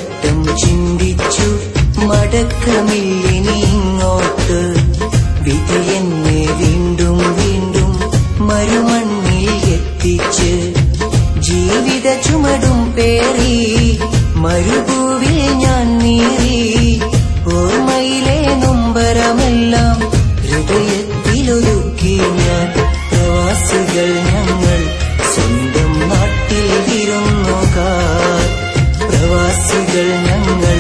പലവട്ടം ചിന്തിച്ചു മടക്കമില്ലിനി ഇങ്ങോട്ട്. വിധി എന്നെ വീണ്ടും വീണ്ടും മരുമണ്ണിൽ എത്തിച്ച് ജീവിത ചുമടും പേറി മരുഭൂവിൽ ഞാൻ നീറി. ഓർമ്മയിലെ നൊമ്പരമെല്ലാം ഹൃദയത്തിലൊരുക്കി ഞാൻ. പ്രവാസികൾ ഞങ്ങൾ സ്വന്തം നാട്ടിൽ വിരുന്നുകാർ. പ്രവാസികൾ ഞങ്ങൾ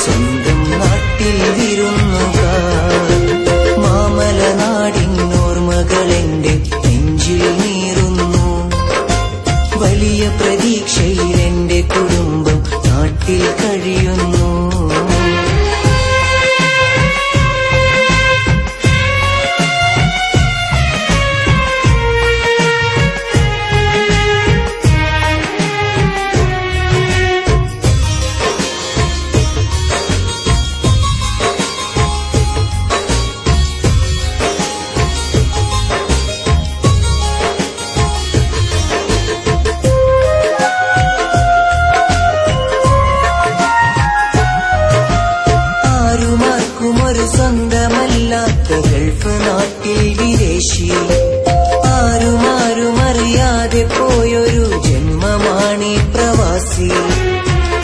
സ്വന്തം നാട്ടിൽ വിരുന്നുകാർ. മാമലനാടിനോർമകളെന്റെ നെഞ്ചിൽ നീറുന്നു. വലിയ പ്രതീക്ഷയിൽ എന്റെ കുടുംബം നാട്ടിൽ കഴിയുന്നു. സ്വന്തമല്ലാത്ത ഗൾഫ് നാട്ടിൽ വിദേശി. ആരുമാരുമറിയാതെ പോയൊരു ജന്മമാണീ പ്രവാസി.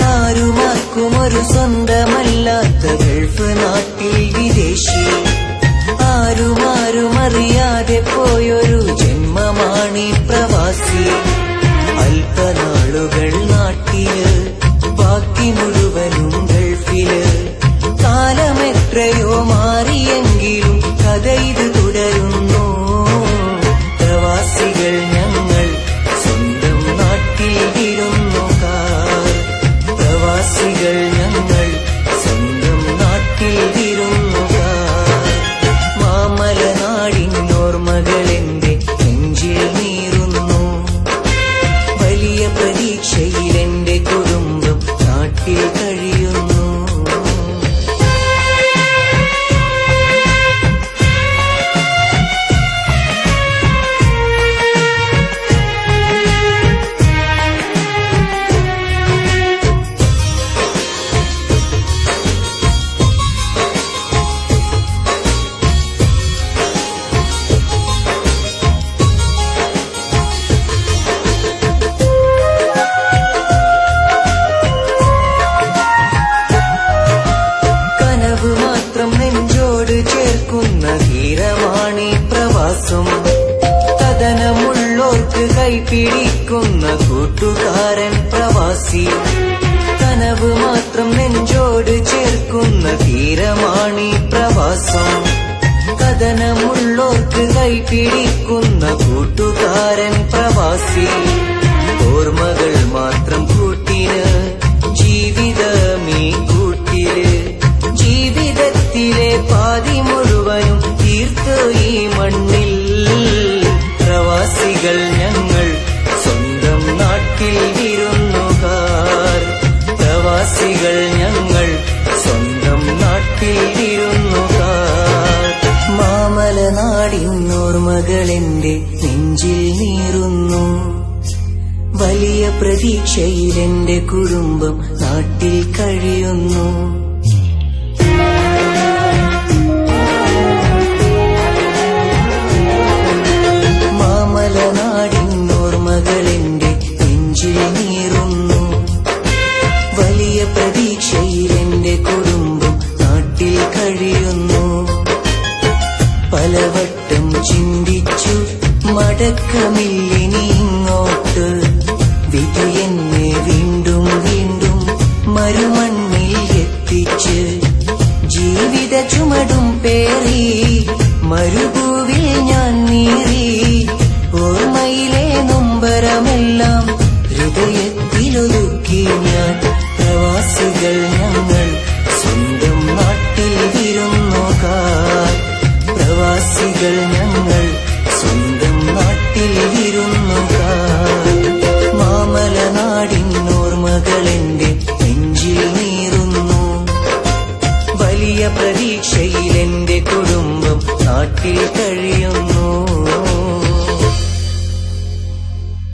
ആരുമാർക്കുമൊരു സ്വന്തമല്ലാത്ത ഗൾഫ് നാട്ടിൽ വിദേശി. ആരുമാരുമറിയാതെ പോയൊരു ജന്മമാണീ പ്രവാസി. അല്പനാളുകൾ നാട്ടില്, ബാക്കി മുഴുവനും ഗൾഫില്. കാലമെത്രയോ മാറിയെങ്കിലും കഥ ഇത് തുടരുന്നു. പ്രവാസികൾ ഞങ്ങൾ സ്വന്തം നാട്ടിൽ വിരുന്നുകാർ. പ്രവാസികൾ ഞങ്ങൾ സ്വന്തം നാട്ടിൽ വിരുന്നുകാർ. മാമലനാടിനോർമകളെന്റെ നെഞ്ചിൽ നീറുന്നു. വലിയ പ്രതീക്ഷയിൽ എന്റെ കുടുംബം നാട്ടിൽ കഴിയുന്നു. നെഞ്ചോട് ചേർക്കുന്ന ധീരമാണീ പ്രവാസം. കഥനമുള്ളോർക്ക് കൈപിടിക്കുന്ന കൂട്ടുകാരൻ പ്രവാസി. കനവ് മാത്രം നെഞ്ചോട് ചേർക്കുന്ന ധീരമാണീ പ്രവാസം. കഥനമുള്ളോർക്ക് കൈപിടിക്കുന്ന കൂട്ടുകാരൻ പ്രവാസി. ഓർമ്മകൾ മാത്രം കൂട്ടിന് ജീവിതമീ കൂട്ടില്. ജീവിതത്തിലെ പാതി മുഴുവനും തീർത്തു ഈ മണ്ണിൽ. പ്രവാസികൾ ഞങ്ങൾ സ്വന്തം നാട്ടിൽ വിരുന്നുകാർ. പ്രവാസികൾ ഞങ്ങൾ സ്വന്തം നാട്ടിൽ വിരുന്നുകാർ. മാമലനാടിനോർമകളെന്റെ നെഞ്ചിൽ നീറുന്നു. വലിയ പ്രതീക്ഷയിൽ എന്റെ കുടുംബം നാട്ടിൽ കഴിയുന്നു. മാമലനാടിനോർമകളെന്റെ നെഞ്ചിൽ നീറുന്നു. വലിയ പ്രതീക്ഷയിൽ എന്റെ കുടുംബം നാട്ടിൽ കഴിയുന്നു. പലവട്ടം ചിന്തിച്ചു മടക്കമില്ലിനി ഇങ്ങോട്ട്. വിധി എന്നെ വീണ്ടും വീണ്ടും മരുമണ്ണിൽ എത്തിച്ച് ജീവിത ചുമടും പേറി മരുഭൂവിൽ ഞാൻ നീറി. ഓർമ്മയിലെ നൊമ്പരമെല്ലാം ഹൃദയത്തിലൊതുക്കി ഞാൻ. പ്രവാസികൾ ഞങ്ങൾ സ്വന്തം നാട്ടിൽ വിരുന്നുകാർ. പ്രവാസികൾ ഞങ്ങൾ സ്വന്തം നാട്ടിൽ വിരുന്നുകാർ. മാമലനാടിനോർമകളെന്റെ നെഞ്ചിൽ നീറുന്നു. വലിയ പ്രതീക്ഷയിൽ എന്റെ കുടുംബം നാട്ടിൽ കഴിയുന്നു.